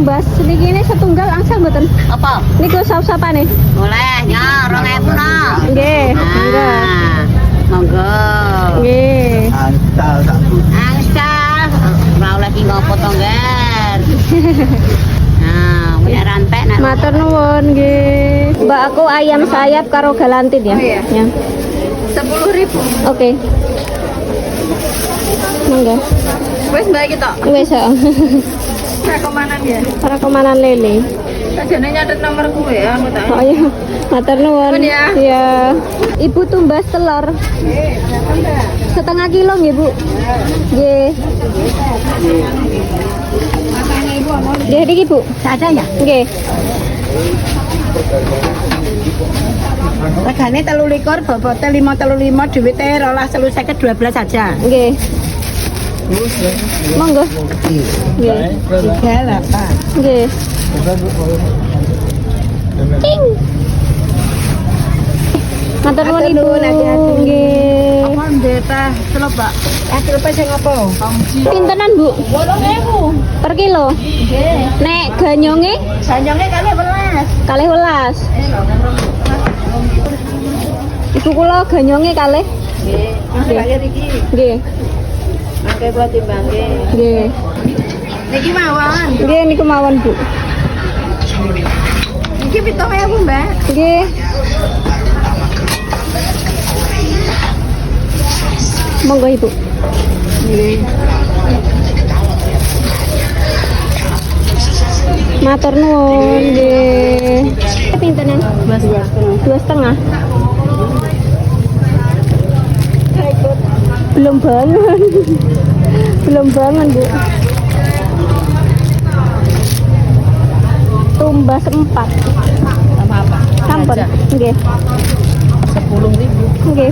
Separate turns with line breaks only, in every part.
tumbas niki ini setunggal angsal mboten?
Apa?
Niku sop-sopane.
Boleh ya, 2.000 no.
Nggih, monggo.
Monggo.
Nggih.
Angsal. Ora oleh ki ngopo to, Ngger. Nah, punya rantai nak.
Matur nuwun nggih. Mbak aku ayam sayap karo galantin ya.
Oh, iya.
Ya.
10.000.
Oke. Monggo.
Wes Mbak kita.
Wis heeh.
Rekomanan ya.
Para komanan lele.
Sajane nyatet nomorku ya, aku tak.
Oh iya. Matur nuwun.
Nuwun ya.
Iya. Ibu tumbas telur. Setengah kilo nggih, Bu. Nggih. Nggih niki, Bu.
Saja ya.
Nggih.
Regane 23, bobote 535, duwite 12.50 12 saja.
Nggih. Monggo. Nggih.
38.
Nggih. Ting. Matur nuwun Ibu. Nggih.
Apa ndek teh celop, Pak? Celop sing apa?
Pintenan, Bu?
8.000.
Per kilo.
Nggih.
Nek ganyonge
Sanjangnya kali 11.
kalih welas. Ibu kula ganyonge kalih.
Nggih. Kali iki.
Nggih.
Mangke kula timbangke.
Nggih.
Niki mawon.
Nggih niku mawon, Bu.
Niki 7.000, Mbak.
Nggih. Monggo Ibu.
Nggih.
Matur nuwun nggih. Pintenan? 2,5. Belum bangun. Belum bangun, Bu. Tumbas 4.
Sama apa?
Sampun. Nggih.
10.000.
Nggih.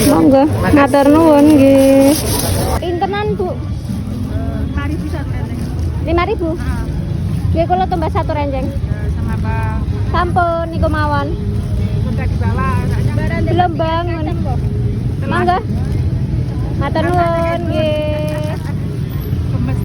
Monggo, matur nuwun nggih. Pintenan, Bu? 5.000. Nggih kula tumbas 1 renjeng.
Sama apa?
Sampun niku mawon.
Udah di bawah.
Belum bangun. Monggo. Matur nuwun nggih.